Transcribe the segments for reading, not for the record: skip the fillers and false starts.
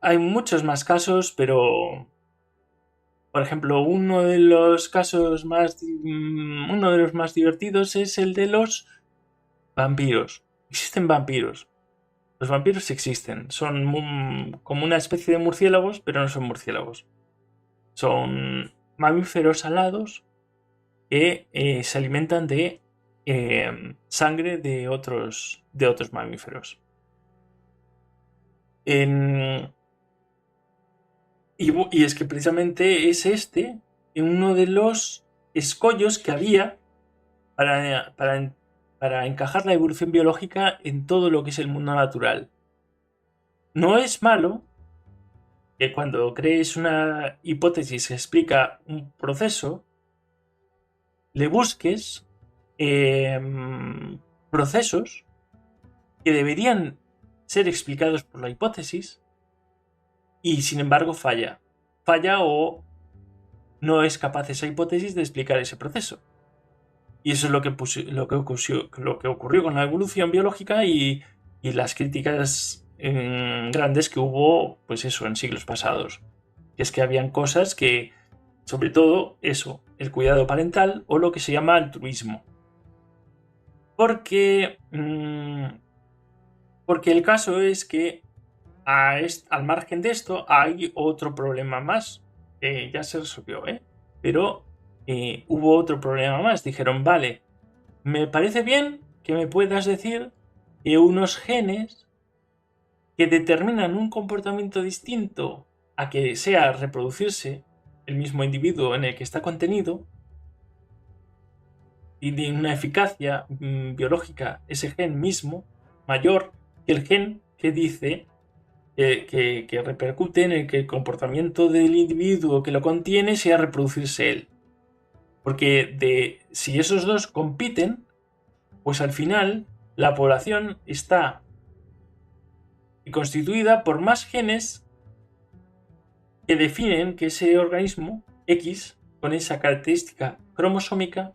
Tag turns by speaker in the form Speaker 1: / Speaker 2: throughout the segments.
Speaker 1: hay muchos más casos, pero por ejemplo, uno de los más divertidos es el de los vampiros. Existen vampiros. Los vampiros existen. Son como una especie de murciélagos, pero no son murciélagos. Son mamíferos alados que se alimentan de sangre de otros mamíferos. Y es que precisamente es uno de los escollos que había para encajar la evolución biológica en todo lo que es el mundo natural. No es malo que cuando crees una hipótesis que explica un proceso, le busques procesos que deberían ser explicados por la hipótesis y sin embargo falla. Falla o no es capaz esa hipótesis de explicar ese proceso. Y eso es lo que ocurrió con la evolución biológica y las críticas grandes que hubo, pues eso, en siglos pasados. Y es que habían cosas que, sobre todo eso, el cuidado parental o lo que se llama altruismo. Porque el caso es que al margen de esto hay otro problema más, que ya se resolvió, pero hubo otro problema más. Dijeron, vale, me parece bien que me puedas decir que unos genes que determinan un comportamiento distinto a que sea reproducirse el mismo individuo en el que está contenido y de una eficacia biológica ese gen mismo mayor que el gen que dice que repercute en el que el comportamiento del individuo que lo contiene sea reproducirse él. Porque si esos dos compiten, pues al final la población está constituida por más genes que definen que ese organismo X, con esa característica cromosómica,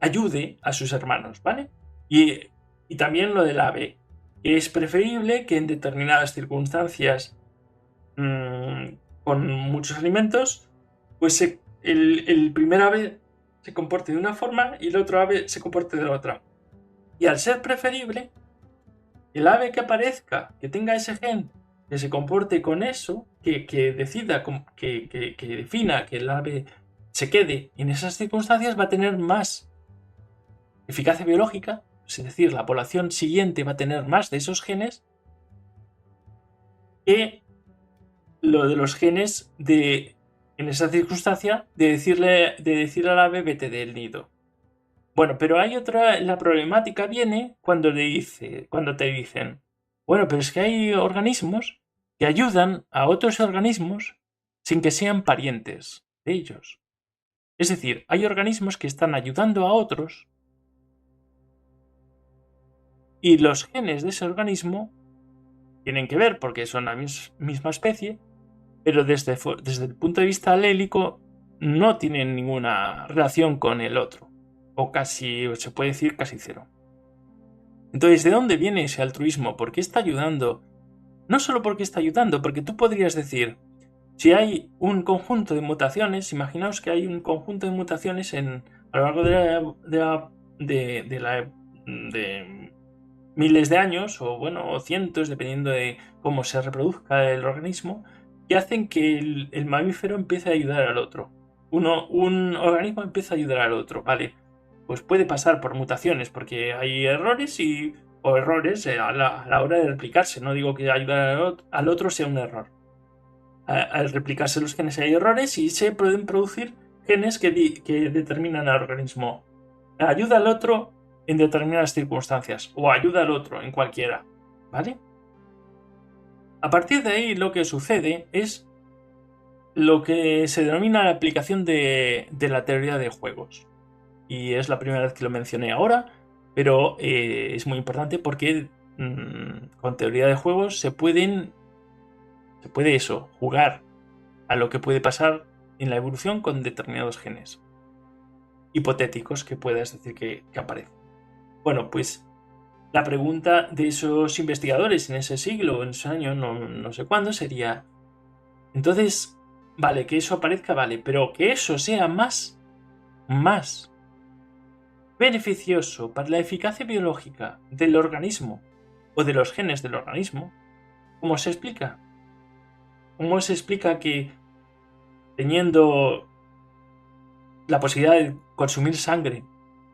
Speaker 1: ayude a sus hermanos, ¿vale? Y también lo del ave. Es preferible que en determinadas circunstancias con muchos alimentos, pues el primer ave se comporte de una forma y el otro ave se comporte de otra. Y al ser preferible, el ave que aparezca, que tenga ese gen, que se comporte con eso, que decida, que defina que el ave se quede en esas circunstancias, va a tener más eficacia biológica, es decir, la población siguiente va a tener más de esos genes que lo de los genes en esa circunstancia, de decirle al ave vete del nido. Bueno, pero hay otra, la problemática viene cuando te dicen, bueno, pero es que hay organismos que ayudan a otros organismos sin que sean parientes de ellos. Es decir, hay organismos que están ayudando a otros y los genes de ese organismo tienen que ver porque son la misma especie, pero desde el punto de vista alélico no tienen ninguna relación con el otro, o casi, se puede decir casi cero. Entonces, ¿de dónde viene ese altruismo? ¿Por qué está ayudando? No solo porque está ayudando, porque tú podrías decir, si hay un conjunto de mutaciones, imaginaos que hay un conjunto de mutaciones a lo largo de miles de años, o cientos, dependiendo de cómo se reproduzca el organismo, que hacen que el mamífero empiece a ayudar al otro. Un organismo empieza a ayudar al otro, ¿vale? Pues puede pasar por mutaciones, porque hay errores o errores a la hora de replicarse. No digo que ayudar al otro sea un error. Al replicarse los genes hay errores y se pueden producir genes que determinan al organismo. Ayuda al otro en determinadas circunstancias o ayuda al otro en cualquiera, ¿vale? A partir de ahí lo que sucede es lo que se denomina la aplicación de la teoría de juegos. Y es la primera vez que lo mencioné ahora, pero es muy importante porque con teoría de juegos se puede jugar a lo que puede pasar en la evolución con determinados genes hipotéticos que puedas decir que aparecen. Bueno, pues la pregunta de esos investigadores en ese siglo, en ese año, no sé cuándo, sería, entonces, vale, que eso aparezca, vale, pero que eso sea más beneficioso para la eficacia biológica del organismo o de los genes del organismo, ¿cómo se explica? ¿Cómo se explica que teniendo la posibilidad de consumir sangre,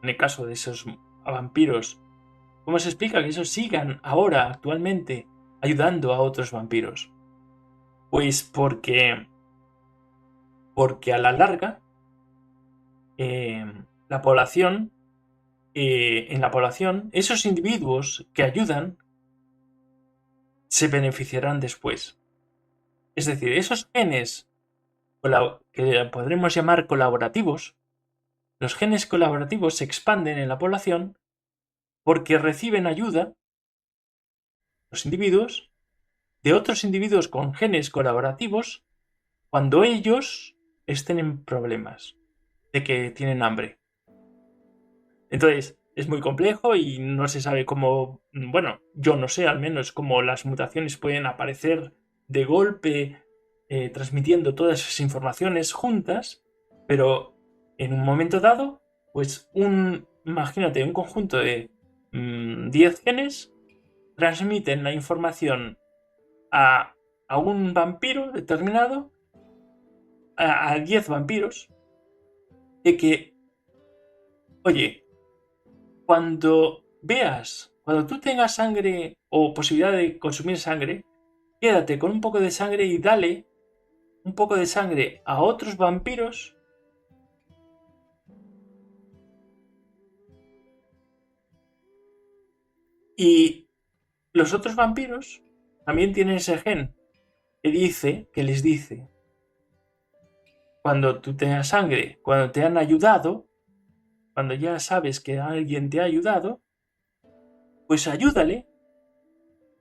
Speaker 1: en el caso de esos vampiros, cómo se explica que esos sigan ahora, actualmente, ayudando a otros vampiros? Pues porque a la larga, la población, en la población, esos individuos que ayudan se beneficiarán después. Es decir, esos genes que podremos llamar colaborativos, los genes colaborativos se expanden en la población porque reciben ayuda los individuos de otros individuos con genes colaborativos cuando ellos estén en problemas, de que tienen hambre. Entonces, es muy complejo y no se sabe cómo, bueno, yo no sé al menos cómo las mutaciones pueden aparecer de golpe, transmitiendo todas esas informaciones juntas, pero en un momento dado, pues imagínate, un conjunto de 10 genes transmiten la información a, a un vampiro determinado, a 10 vampiros, de que, oye, cuando tú tengas sangre o posibilidad de consumir sangre, quédate con un poco de sangre y dale un poco de sangre a otros vampiros y los otros vampiros también tienen ese gen que les dice, cuando tú tengas sangre, cuando te han ayudado, cuando ya sabes que alguien te ha ayudado, pues ayúdale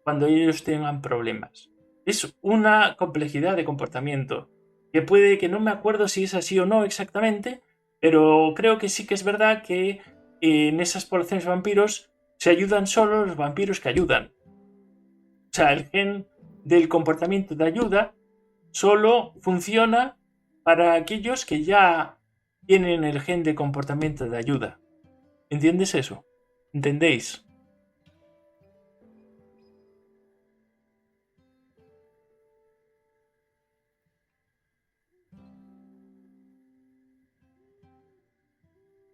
Speaker 1: cuando ellos tengan problemas. Es una complejidad de comportamiento que puede que no me acuerdo si es así o no exactamente, pero creo que sí que es verdad que en esas poblaciones de vampiros se ayudan solo los vampiros que ayudan. O sea, el gen del comportamiento de ayuda solo funciona para aquellos que ya tienen el gen de comportamiento de ayuda. ¿Entiendes eso? ¿Entendéis?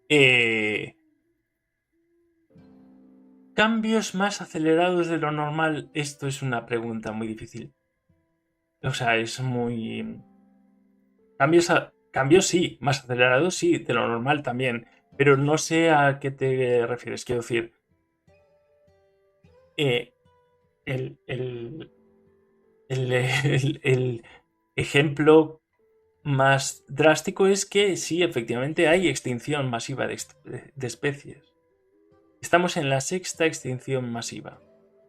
Speaker 1: Eh, Cambios más acelerados de lo normal. Esto es una pregunta muy difícil. O sea, es muy... Cambios sí, más acelerados sí, de lo normal también. Pero no sé a qué te refieres. Quiero decir, eh, el, el, el ejemplo más drástico es que sí, efectivamente hay extinción masiva de especies. Estamos en la sexta extinción masiva.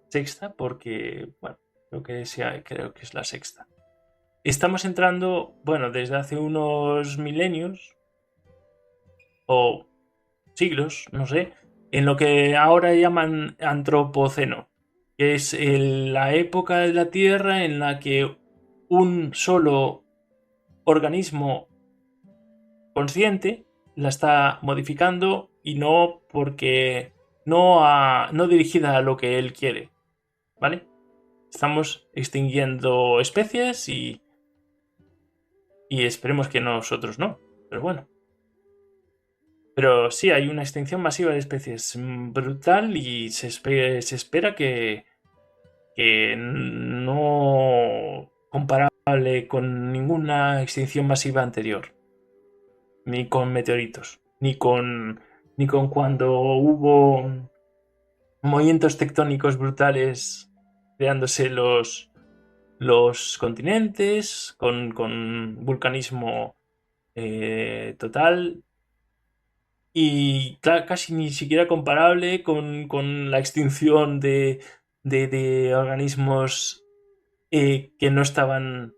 Speaker 1: Sexta porque, bueno, creo que es la sexta. Estamos entrando, bueno, desde hace unos milenios o siglos, no sé, en lo que ahora llaman antropoceno, que es la época de la Tierra en la que un solo organismo consciente la está modificando y no porque no dirigida a lo que él quiere, ¿vale? Estamos extinguiendo especies y esperemos que nosotros no, pero bueno. Pero sí, hay una extinción masiva de especies brutal y se espera que no comparable con ninguna extinción masiva anterior, ni con meteoritos, ni con cuando hubo movimientos tectónicos brutales creándose los continentes, con vulcanismo total. Y casi ni siquiera comparable con la extinción de organismos que no estaban,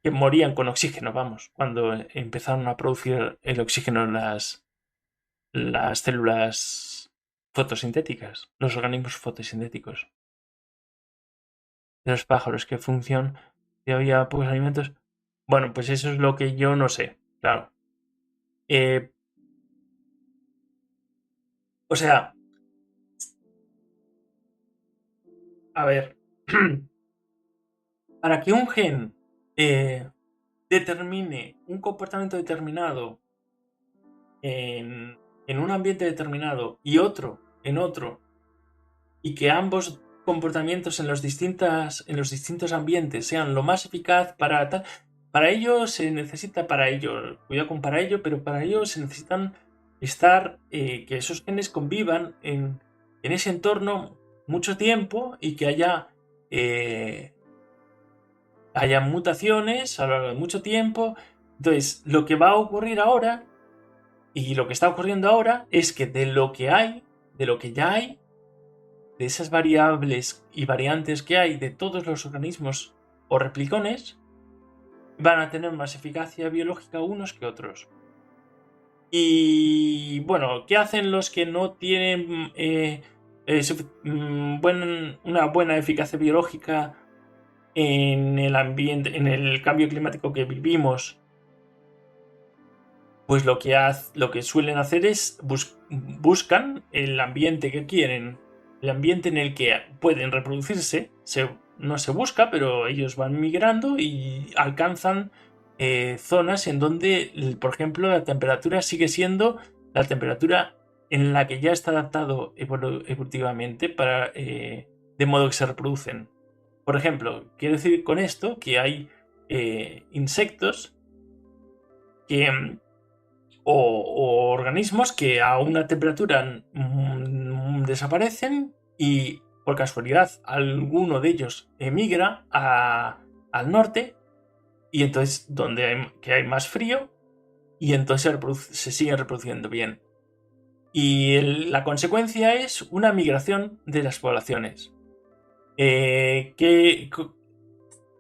Speaker 1: que morían con oxígeno, vamos, cuando empezaron a producir el oxígeno las células fotosintéticas, los organismos fotosintéticos. De los pájaros, ¿qué función? Si había pocos alimentos. Bueno, pues eso es lo que yo no sé, claro. O sea, a ver, para que un gen determine un comportamiento determinado en, en un ambiente determinado y otro en otro, y que ambos comportamientos en los distintos ambientes sean lo más eficaz para ello se necesita, cuidado con para ello, pero para ello se necesitan que esos genes convivan en ese entorno mucho tiempo y que haya mutaciones a lo largo de mucho tiempo. Entonces, lo que va a ocurrir ahora y lo que está ocurriendo ahora es que de lo que ya hay, de esas variables y variantes que hay de todos los organismos o replicones, van a tener más eficacia biológica unos que otros. Y bueno, ¿qué hacen los que no tienen una buena eficacia biológica en el ambiente, en el cambio climático que vivimos? Pues lo que suelen hacer es buscan el ambiente que quieren, el ambiente en el que pueden reproducirse. No se busca, pero ellos van migrando y alcanzan zonas en donde, por ejemplo, la temperatura sigue siendo la temperatura en la que ya está adaptado evolutivamente de modo que se reproducen. Por ejemplo, quiero decir con esto que hay insectos que o organismos que a una temperatura desaparecen y por casualidad alguno de ellos emigra al norte y entonces donde hay más frío y entonces se siguen reproduciendo bien. Y la consecuencia es una migración de las poblaciones.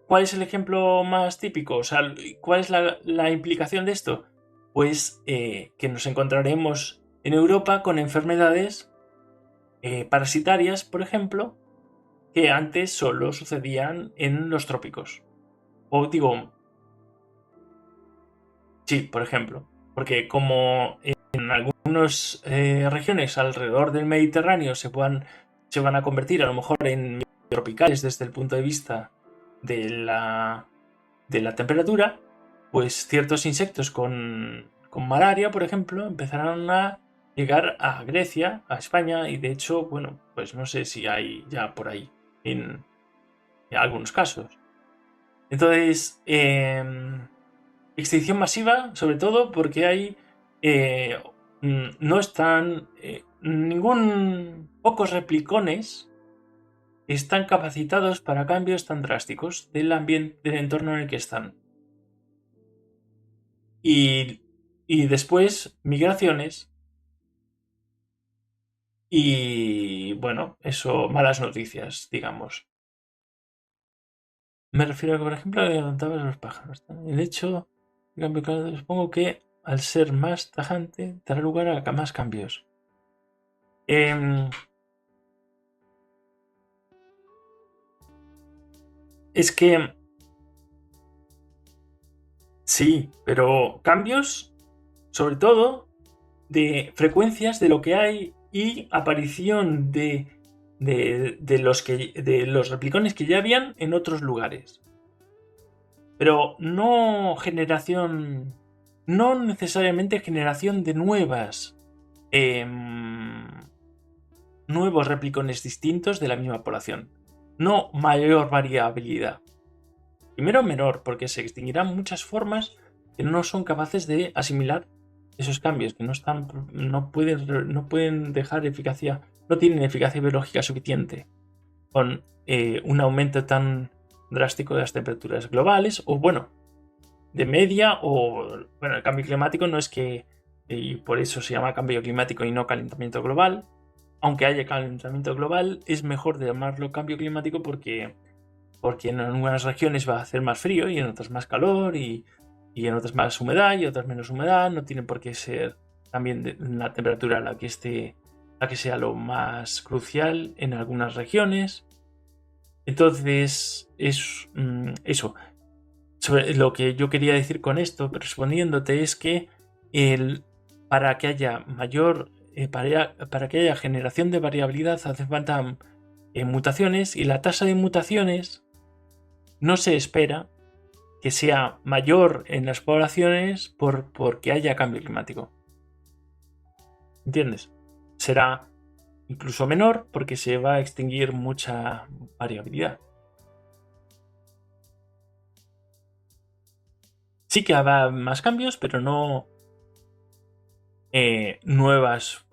Speaker 1: ¿Cuál es el ejemplo más típico? O sea, ¿cuál es la implicación de esto? Pues que nos encontraremos en Europa con enfermedades parasitarias, por ejemplo, que antes solo sucedían en los trópicos. O digo, sí, por ejemplo, porque como en algunas regiones alrededor del Mediterráneo se van a convertir a lo mejor en tropicales desde el punto de vista de la temperatura, pues ciertos insectos con malaria, por ejemplo, empezarán a llegar a Grecia, a España, y de hecho, bueno, pues no sé si hay ya por ahí en algunos casos. Entonces, extinción masiva, sobre todo porque hay no están pocos replicones están capacitados para cambios tan drásticos del ambiente, del entorno en el que están. Y después migraciones y bueno, eso, malas noticias, digamos. Me refiero a que, por ejemplo, levantabas los pájaros. El hecho de cambio, claro, supongo que al ser más tajante dará lugar a más cambios. Es que sí, pero cambios sobre todo de frecuencias de lo que hay y aparición de los replicones que ya habían en otros lugares. Pero no necesariamente generación de nuevos replicones distintos de la misma población. No mayor variabilidad. Primero menor, porque se extinguirán muchas formas que no son capaces de asimilar esos cambios, que no pueden dejar eficacia, no tienen eficacia biológica suficiente con un aumento tan drástico de las temperaturas globales, o bueno, de media, o bueno, el cambio climático no es que, y por eso se llama cambio climático y no calentamiento global, aunque haya calentamiento global, es mejor llamarlo cambio climático porque en algunas regiones va a hacer más frío y en otras más calor y en otras más humedad y otras menos humedad. No tiene por qué ser también la temperatura a la que esté a que sea lo más crucial en algunas regiones. Entonces, es eso. Lo que yo quería decir con esto, respondiéndote, es que para que haya para que haya generación de variabilidad hace falta mutaciones, y la tasa de mutaciones no se espera que sea mayor en las poblaciones porque haya cambio climático. ¿Entiendes? Será incluso menor porque se va a extinguir mucha variabilidad. Sí que habrá más cambios, pero no nuevas,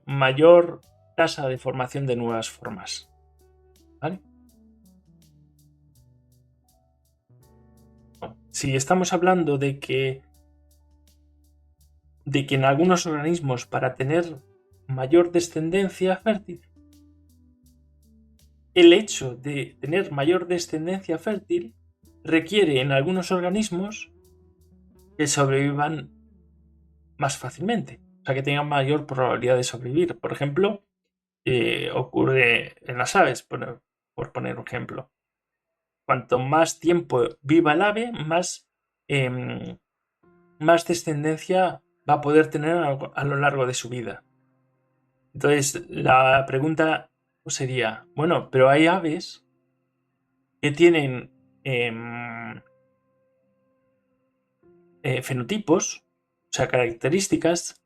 Speaker 1: mayor tasa de formación de nuevas formas. ¿Vale? Si estamos hablando de que en algunos organismos, para tener mayor descendencia fértil, el hecho de tener mayor descendencia fértil requiere en algunos organismos que sobrevivan más fácilmente, o sea, que tengan mayor probabilidad de sobrevivir. Por ejemplo, ocurre en las aves, por poner un ejemplo. Cuanto más tiempo viva el ave, más descendencia va a poder tener a lo largo de su vida. Entonces, la pregunta sería, bueno, pero hay aves que tienen fenotipos, o sea, características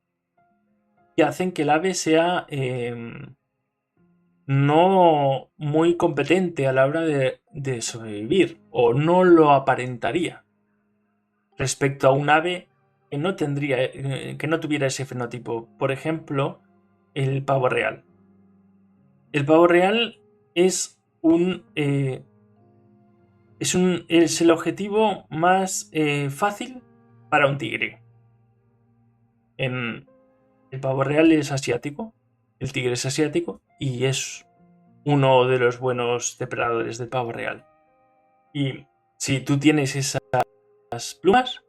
Speaker 1: que hacen que el ave sea no muy competente a la hora de sobrevivir, o no lo aparentaría, respecto a un ave que no tuviera ese fenotipo. Por ejemplo, el pavo real. El pavo real es es el objetivo más fácil para un tigre. El pavo real es asiático, el tigre es asiático y es uno de los buenos depredadores del pavo real. Y si tú tienes esas plumas,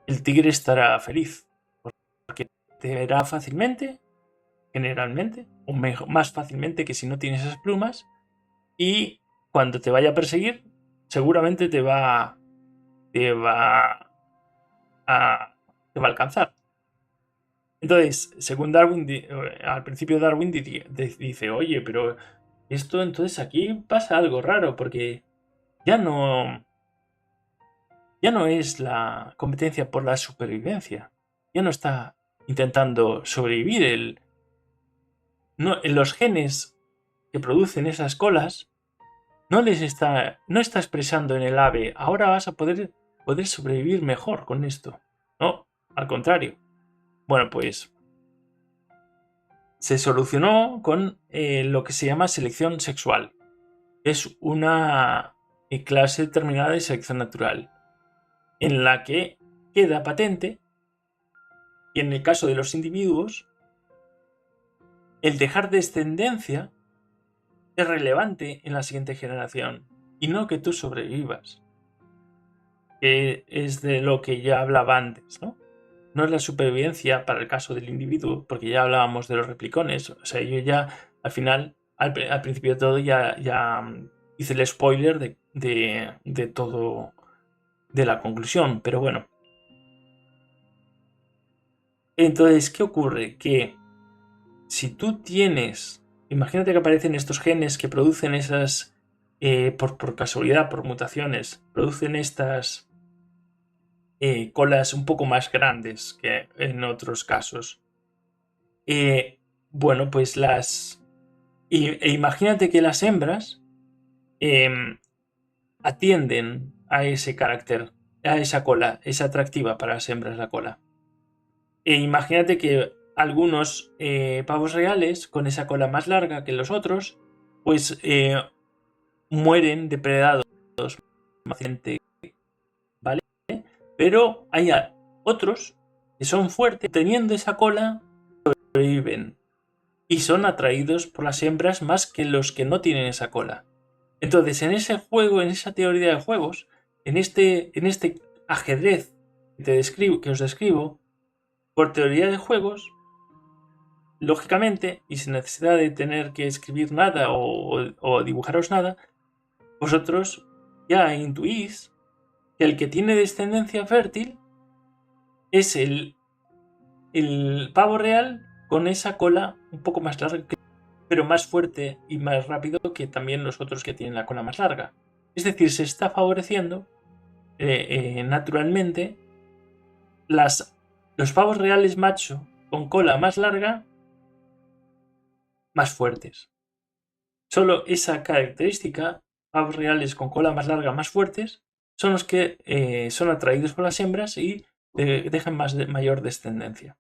Speaker 1: el tigre estará feliz, porque te verá fácilmente, generalmente, o más fácilmente que si no tienes esas plumas, y cuando te vaya a perseguir, seguramente te va a alcanzar. Entonces, según Darwin, al principio Darwin dice, oye, pero esto entonces aquí pasa algo raro, porque ya no es la competencia por la supervivencia, ya no está intentando sobrevivir. Los genes que producen esas colas no está expresando en el ave, ahora vas a poder sobrevivir mejor con esto. No, al contrario. Bueno, pues se solucionó con lo que se llama selección sexual. Es una clase determinada de selección natural, en la que queda patente, y en el caso de los individuos, el dejar descendencia es relevante en la siguiente generación, y no que tú sobrevivas, que es de lo que ya hablaba antes, ¿no? No es la supervivencia para el caso del individuo, porque ya hablábamos de los replicones. O sea, yo ya al final, al principio de todo, ya hice el spoiler de todo, de la conclusión. Pero bueno. Entonces, ¿qué ocurre? Que si tú tienes, imagínate que aparecen estos genes que producen esas, por casualidad, por mutaciones, producen estas colas un poco más grandes que en otros casos. Bueno, pues imagínate que las hembras atienden a ese carácter, a esa cola, es atractiva para las hembras la cola. Imagínate que algunos pavos reales, con esa cola más larga que los otros, pues mueren depredados fácilmente, ¿vale? Pero hay otros que son fuertes, teniendo esa cola, sobreviven y son atraídos por las hembras más que los que no tienen esa cola. Entonces, en ese juego, en esa teoría de juegos, en este ajedrez que os describo, por teoría de juegos, lógicamente, y sin necesidad de tener que escribir nada o dibujaros nada, vosotros ya intuís que el que tiene descendencia fértil es el pavo real con esa cola un poco más larga, pero más fuerte y más rápido que también los otros que tienen la cola más larga. Es decir, se está favoreciendo naturalmente los pavos reales macho con cola más larga más fuertes. Solo esa característica, pavos reales con cola más larga más fuertes, son los que son atraídos por las hembras y dejan mayor descendencia.